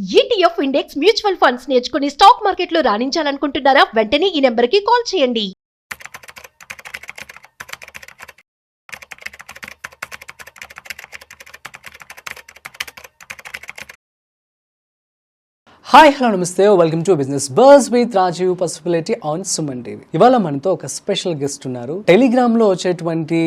ETF index mutual funds నేర్చుకుని stock మార్కెట్లో రాణించాలనుకుంటున్నారా? వెంటనే ఈ నెంబర్కి కాల్ చేయండి. హాయ్ హలో నమస్తే, welcome to business buzz with Rajiv possibility on Suman TV. ఇవాళ మనతో ఒక స్పెషల్ గెస్ట్ ఉన్నారు. టెలిగ్రామ్ లో వచ్చేటువంటి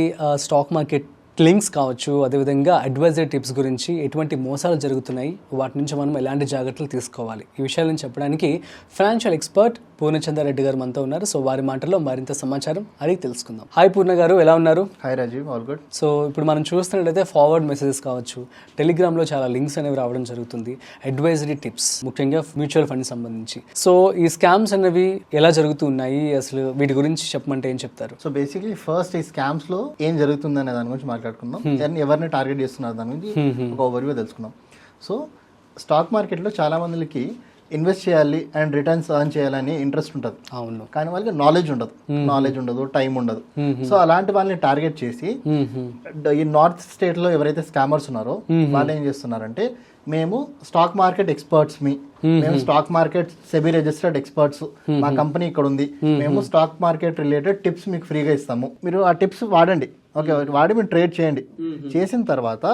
స్టాక్ మార్కెట్ లింక్స్ కావచ్చు, అదేవిధంగా అడ్వైజరీ టిప్స్ గురించి ఎటువంటి మోసాలు జరుగుతున్నాయి, వాటి నుంచి మనం ఎలాంటి జాగ్రత్తలు తీసుకోవాలి, ఈ విషయాలను చెప్పడానికి ఫైనాన్షియల్ ఎక్స్పర్ట్ పూర్ణచంద్రారెడ్డి గారు మనతో ఉన్నారు. సో వారి మాటల్లో మరింత సమాచారం అడిగి తెలుసుకుందాం. హాయ్ పూర్ణ గారు, ఎలా ఉన్నారు? Hi Rajiv, all good. So ఇప్పుడు మనం చూస్తున్నట్లయితే ఫార్వర్డ్ మెసేజెస్ కావచ్చు, టెలిగ్రామ్లో చాలా లింక్స్ అనేవి రావడం జరుగుతుంది, అడ్వైజరీ టిప్స్ ముఖ్యంగా మ్యూచువల్ ఫండ్ సంబంధించి. సో ఈ స్కామ్స్ అనేవి ఎలా జరుగుతున్నాయి, అసలు వీటి గురించి చెప్పమంటే ఏం చెప్తారు? సో బేసిక్లీ ఫస్ట్ ఈ స్కామ్స్ లో ఏం జరుగుతుంది అనే దాని గురించి మాట్లాడుకుందాం. దాన్ని ఎవరిని టార్గెట్ చేస్తున్నారు దాని గురించి ఒక ఓవర్వ్యూ తెలుసుకుందాం. సో స్టాక్ మార్కెట్లో చాలా మందికి ఇన్వెస్ట్ చేయాలి అండ్ రిటర్న్స్ ఎర్న్ చేయాలని ఇంట్రెస్ట్ ఉంటుంది. అవును. కానీ వాళ్ళకి నాలెడ్జ్ ఉండదు, టైం ఉండదు. సో అలాంటి వాళ్ళని టార్గెట్ చేసి ఈ నార్త్ స్టేట్ లో ఎవరైతే స్కామర్స్ ఉన్నారో వాళ్ళు ఏం చేస్తున్నారంటే, మేము స్టాక్ మార్కెట్ ఎక్స్పర్ట్స్ మేము stock market SEBI registered experts, మా కంపెనీ ఇక్కడ ఉంది, మేము స్టాక్ మార్కెట్ రిలేటెడ్ టిప్స్ మీకు ఫ్రీగా ఇస్తాము, మీరు ఆ టిప్స్ వాడండి, ఓకే వాడి మీరు ట్రేడ్ చేయండి. చేసిన తర్వాత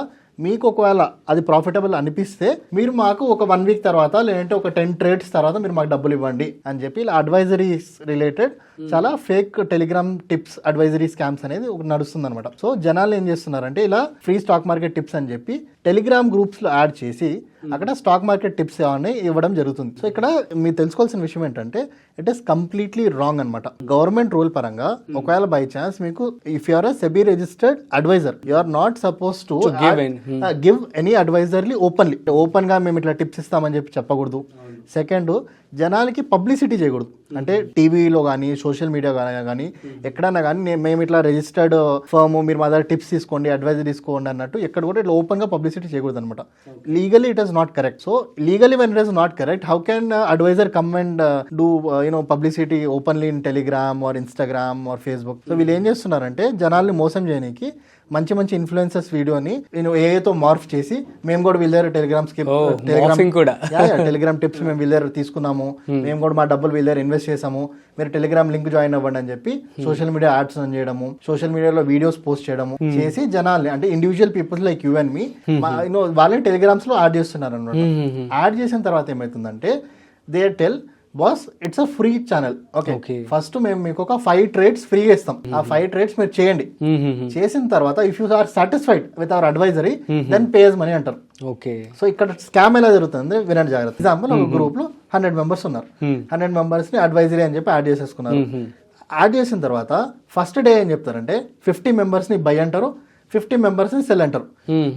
మీకు ఒకవేళ అది ప్రాఫిటబుల్ అనిపిస్తే మీరు మాకు ఒక 1 వీక్ తర్వాత లేదంటే ఒక 10 ట్రేడ్స్ తర్వాత మీరు మాకు డబ్బులు ఇవ్వండి అని చెప్పి ఇలా అడ్వైజరీస్ రిలేటెడ్ చాలా fake Telegram tips advisory scams అనేది ఒకటి నడుస్తుంది అనమాట. సో జనాలు ఏం చేస్తున్నారంటే, ఇలా ఫ్రీ స్టాక్ మార్కెట్ టిప్స్ అని చెప్పి టెలిగ్రామ్ గ్రూప్స్ లో యాడ్ చేసి అక్కడ స్టాక్ మార్కెట్ టిప్స్ ఏమన్నా ఇవ్వడం జరుగుతుంది. సో ఇక్కడ మీరు తెలుసుకోవాల్సిన విషయం ఏంటంటే, ఇట్ ఈస్ కంప్లీట్లీ రాంగ్ అనమాట. గవర్నమెంట్ రూల్ పరంగా ఒకవేళ బై ఛాన్స్ మీకు if you are SEBI registered advisor, you are not suppose to give any advisory open గా మేము ఇట్లా టిప్స్ ఇస్తామని చెప్పి చెప్పకూడదు. సెకండ్, జనాలకి పబ్లిసిటీ చేయకూడదు. అంటే టీవీలో కానీ సోషల్ మీడియా కానీ ఎక్కడన్నా కానీ మేము ఇట్లా రిజిస్టర్డ్ ఫర్మ్, మీరు మా దగ్గర టిప్స్ తీసుకోండి, అడ్వైజరీ తీసుకోండి అన్నట్టు ఎక్కడ కూడా ఇట్లా ఓపెన్ గా పబ్లిసిటీ చేయకూడదు అనమాట. Legally it is not correct. So legally when it is not correct, how can advisor come and do publicity openly in Telegram or Instagram or Facebook? So వీళ్ళు ఏం చేస్తున్నారంటే, జనాల్ని మోసం చేయడానికి మంచి మంచి ఇన్ఫ్లుయెన్సర్స్ వీడియోని నేను ఏతో మార్ఫ్ చేసి, మేము కూడా వీళ్ళ దగ్గర టెలిగ్రామ్ టిప్స్ మేము వీళ్ళ దగ్గర తీసుకున్నాము, మేము కూడా మా డబ్బులు వీళ్ళ దగ్గర ఇన్వెస్ట్ చేసాము, మీరు టెలిగ్రామ్ లింక్ జాయిన్ అవ్వండి అని చెప్పి సోషల్ మీడియా యాడ్స్ ఆన్ చేయడము, సోషల్ మీడియాలో వీడియోస్ పోస్ట్ చేయడము చేసి జనాల్ని, అంటే individual peoples like you and me, వాళ్ళని టెలిగ్రామ్స్ లో యాడ్ చేస్తున్నారు అన్నమాట. యాడ్ చేసిన తర్వాత ఏమవుతుందంటే, they tell boss it's a free channel, okay first మేము మీకు ఒక 5 ట్రేడ్స్ ఫ్రీగా ఇస్తాం, ఆ 5 ట్రేడ్స్ మీరు చేయండి. చేసిన తర్వాత if you are satisfied with our advisory then pays money అంటారు. ఓకే. సో ఇక్కడ స్కామ్ ఎలా జరుగుతుంది వినండి జాగ్రత్త. ఎగ్జాంపుల్, ఒక గ్రూప్ లో 100 మెంబర్స్ ఉన్నారు, 100 మెంబర్స్ ని అడ్వైజరీ అని చెప్పి యాడ్ చేసేసుకున్నారు. యాడ్ చేసిన తర్వాత ఫస్ట్ డే ఏం చెప్తారంటే, 50 మెంబర్స్ ని బై అంటారు, 50 మెంబర్స్ ని సెల్ అంటారు.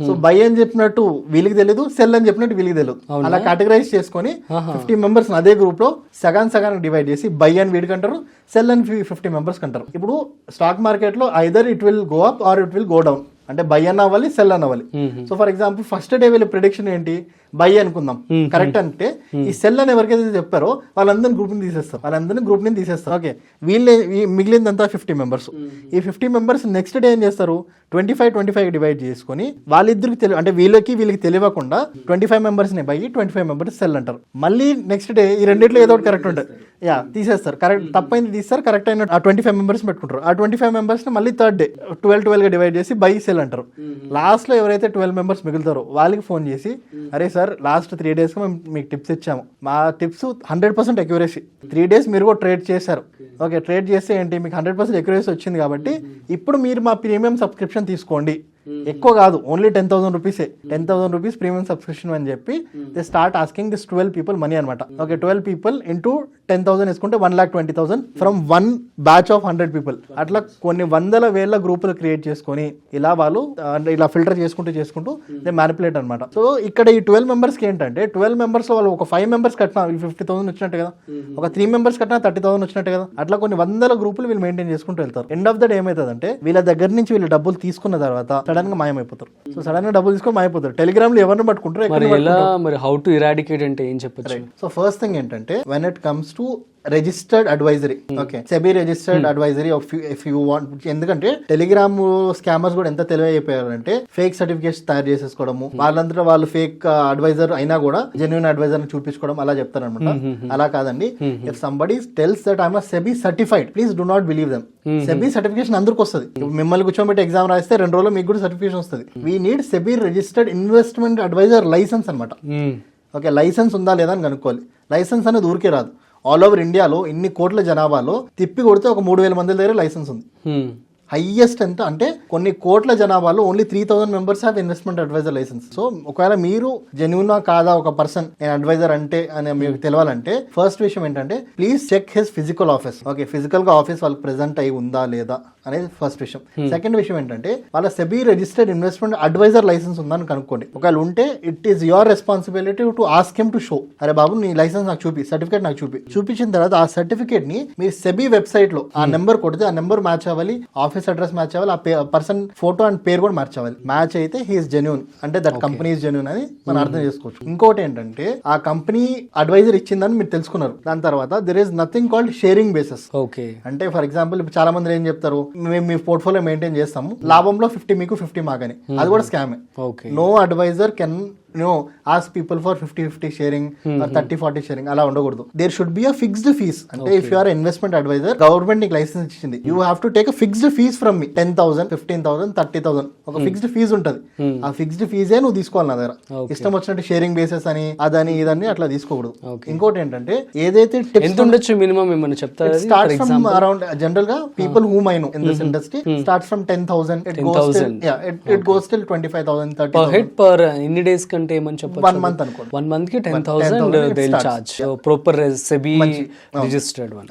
సో బై అని చెప్పినట్టు వీళ్ళకి తెలియదు, సెల్ అని చెప్పినట్టు వీళ్ళకి తెలియదు. అలా కేటగరైజ్ చేసుకొని 50 మెంబర్స్ అదే గ్రూప్ లో సగానికి డివైడ్ చేసి బై అని వీడికి అంటారు, సెల్ అని 50 మెంబర్స్ అంటారు. ఇప్పుడు స్టాక్ మార్కెట్ లో either it will go up or it will go down, అంటే బై అన్న అవ్వాలి, సెల్ అన్న అవ్వాలి. So for example first day వీళ్ళ ప్రిడిక్షన్ ఏంటి, బై అనుకుందాం, కరెక్ట్ అంటే ఈ సెల్ అని ఎవరికైతే చెప్పారో వాళ్ళందరినీ గ్రూప్ ని తీసేస్తారు. ఓకే, వీళ్ళే మిగిలిందంతా 50 మెంబర్స్. ఈ 50 మెంబర్స్ నెక్స్ట్ డే ఏం చేస్తారు, 25 డివైడ్ చేసుకుని వాళ్ళిద్దరికి అంటే వీళ్ళకి తెలియకుండా 25 మెంబర్స్ ని బై, 25 మెంబర్స్ సెల్ అంటారు. మళ్ళీ నెక్స్ట్ డే ఈ రెండిట్లో ఏదో ఒకటి కరెక్ట్ ఉంటుంది, తీసేస్తారు. కరెక్ట్ తప్పైంది తీస్తారు, కరెక్ట్ అయిన ఆ 25 మెంబర్స్ పెట్టుకుంటారు. ఆ 25 మెంబర్స్ ని మళ్ళీ థర్డ్ డే 12 గా డివైడ్ చేసి బై, సెల్ అంటారు. లాస్ట్ లో ఎవరైతే 12 మెంబర్స్ మిగులుతారో వాళ్ళకి ఫోన్ చేసి, అరే సార్ లాస్ట్ 3 days మేము మీకు టిప్స్ ఇచ్చాము, మా టిప్స్ 100% అక్యురసీ, 3 days మీరు కూడా ట్రేడ్ చేశారు, ఓకే ట్రేడ్ చేస్తే ఏంటి మీకు 100% అక్యురసీ వచ్చింది కాబట్టి ఇప్పుడు మీరు మా ప్రీమియం సబ్స్క్రిప్షన్ తీసుకోండి, ఎక్కువ కాదు, ఓన్లీ 10,000 రూపీసే, 10,000 రూపీస్ ప్రీమియం సబ్స్క్రిప్షన్ అని చెప్పి they start asking this 12 people money అనమాట. ఓకే, 12 people ఇంటూ 10,000 వేసుకుంటే 1,20,000 ఫ్రమ్ 1 batch of 100 people. అట్లా కొన్ని వందల వేల గ్రూపులు క్రియేట్ చేసుకొని ఇలా వాళ్ళు ఇలా ఫిల్టర్ చేసుకుంటూ దే మ్యానిపులేట్ అనమాట. సో ఇక్కడ ఈ 12 members కి ఏంటంటే, 12 members లో వాళ్ళు ఒక 5 members కట్టినా 50,000 వచ్చినట్టు కదా, ఒక 3 members కట్టినా 30,000 వచ్చినట్టు కదా, అట్లా కొన్ని వందల గ్రూపులు వీళ్ళు మెయింటైన్ చేసుకుంటూ వెళ్తారు. ఎండ్ ఆఫ్ ద డే ఏమవుతుందంటే, వీళ్ళ దగ్గర నుంచి వీళ్ళు డబ్బులు తీసుకున్న తర్వాత సడన్ గా మాయమైపోతారు. సో సడన్ గా డబ్బులు తీసుకొని మాయపోతారు. టెలిగ్రామ్ లో ఎవరిని పట్టుకుంటారు, హౌ టు ఇరాడికేట్ అంటే ఏం చెప్పచ్చు? సో ఫస్ట్ థింగ్ ఏంటంటే, when it comes to registered advisory. Okay, SEBI registered advisory if you want. ఎందుకంటే టెలిగ్రామ్ స్కామర్స్ కూడా ఎంత తెలివి అయిపోయారంటే ఫేక్ సర్టిఫికేట్స్ తయారు చేసేసుకోవడము, వాళ్ళంతా వాళ్ళు ఫేక్ అడ్వైజర్ అయినా కూడా జెన్యున్ అడ్వైజర్ చూపించుకోవడం అలా చెప్తారనమాట. అలా కాదండి. If somebody tells that I'm SEBI certified, please do not believe them. SEBI certification అందరికి వస్తుంది. మిమ్మల్ని కూర్చోబెట్టి ఎగ్జామ్ రాస్తే 2 రోజులు మీకు కూడా సర్టిఫికేషన్ వస్తుంది. We need SEBI registered investment advisor licence అనమాట. ఓకే, లైసెన్స్ ఉందా లేదా అని కనుక్కోవాలి. లైసెన్స్ అనేది ఊరికే రాదు. ఆల్ ఓవర్ ఇండియాలో ఇన్ని కోట్ల జనాభాలో తిప్పి కొడితే ఒక 3,000 మంది దగ్గర లైసెన్స్ ఉంది. హైయెస్ట్ ఎంత అంటే కొన్ని కోట్ల జనాభాలో only 3,000 members have investment advisor licence. So ఒకవేళ మీరు జెన్యూనా కాదా ఒక పర్సన్ నేను అడ్వైజర్ అంటే అని మీకు తెలవాలంటే ఫస్ట్ విషయం ఏంటంటే please check his physical office. Okay, physical గా ఆఫీస్ వాళ్ళకి ప్రెజెంట్ అయి ఉందా లేదా అనేది ఫస్ట్ విషయం. సెకండ్ విషయం ఏంటంటే వాళ్ళ SEBI registered investment advisor licence ఉందని కనుక్కోండి. ఒకవేళ ఉంటే it is your responsibility to ask him to show. అరే బాబు నీ లైసెన్స్ నాకు చూపి, సర్టిఫికేట్ నాకు చూపించిన తర్వాత ఆ సర్టిఫికేట్ ని మీ సెబీ వెబ్సైట్ లో ఆ నెంబర్ కొడితే ఆ నెంబర్ మ్యాచ్ అవ్వాలి, ఆఫీస్ అడ్రస్ మ్యాచ్ అవ్వాలి, ఆ పర్సన్ ఫోటో అండ్ పేరు కూడా మ్యాచ్ అవ్వాలి. మ్యాచ్ అయితే హీఈస్ జెన్యూన్ అంటే దట్ కంపెనీ ఈస్ జెన్యూన్ అని మనం అర్థం చేసుకోవచ్చు. ఇంకోటి ఏంటంటే ఆ కంపెనీ అడ్వైజర్ ఇచ్చిందని మీరు తెలుసుకున్నారు. దాని తర్వాత there is nothing called sharing basis. Okay, అంటే ఫర్ ఎగ్జాంపుల్ చాలా మంది ఏం చెప్తారు, మేము మీ పోర్ట్ఫోలియో మెయింటైన్ చేస్తాము, లాభంలో 50 మీకు 50 మాకని. అది కూడా స్కామే. No advisor can ask people for 50-50 sharing or 30-40 sharing. అలా ఉండకూడదు. There should be a fixed fees. అంటే if you are investment advisor, government నీకు లైసెన్స్ ఇచ్చింది, you have to take a fixed fees from me. 10,000, 15,000, 30,000 ఒక fixed fees ఉంటది. ఆ fixed ఫీజే నువ్వు తీసుకోవాలి నా దగ్గర. ఇష్టం వచ్చినట్టు షేరింగ్ బేసిస్ అని అదని ఇదని అట్లా తీసుకోకూడదు. ఇంకోటి ఏంటంటే ఏదైతే ఎంత ఉండొచ్చు మినిమం ఏమన్నా చెప్తారు? స్టార్ట్ ఫ్రమ్ అరౌండ్ జనరల్ గా people whom I know in this industry starts from 10,000. It goes till 25,000, 30,000 per head per ఎన్ని డేస్ కంటే ఏమని చెప్పొచ్చు? 1 month అనుకోండి. 1 month కి 10,000 they will charge. Proper SEBI registered one.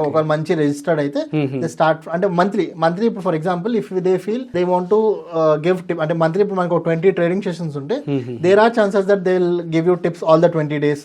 ఒక మంచి రిజిస్టర్డ్ అయితే దే స్టార్ట్ అంటే మంత్లీ ఇప్పుడు for example if they feel they want to give tip అంటే మంత్లీ ఇప్పుడు మనకు 20 ట్రేడింగ్ సెషన్స్ ఉంటే there are chances that they will give you tips all the 20 days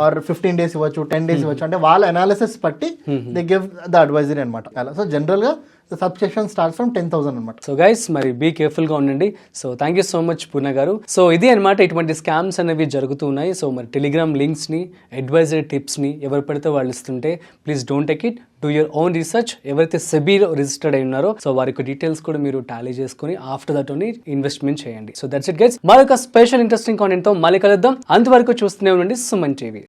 or 15 days ఇవ్వచ్చు, 10 days ఇవ్వచ్చు. అంటే వాళ్ళ అనాలిసిస్ బట్టి దే గివ్ ద అడ్వైజరీ అనమాట. అలా సో జనరల్ గా the subscription starts from 10,000 అనమాట. సో గైస్ మరి బీ కేర్ఫుల్ గా ఉండండి. So thank you so much Purna గారు. సో ఇది అనమాట, ఇటువంటి స్కామ్స్ అనేవి జరుగుతూ ఉన్నాయి. సో మరి టెలిగ్రామ్ లింక్స్ ని, అడ్వైజరీ టిప్స్ ని ఎవరు పడితే వాళ్ళు ఇస్తుంటే please don't take it. Do your own research. ఎవరైతే సెబీలో రిజిస్టర్డ్ అయి ఉన్నారో సో వారి డీటెయిల్స్ కూడా మీరు టాలీ చేసుకుని ఆఫ్టర్ దట్ ఓన్లీ ఇన్వెస్ట్మెంట్ చేయండి. So that's it guys. మరొక స్పెషల్ ఇంట్రెస్టింగ్ కాంటెంట్ తో మళ్ళీ కలుద్దాం. అంతవరకు చూస్తూనే ఉండండి సుమన్ టీవీ.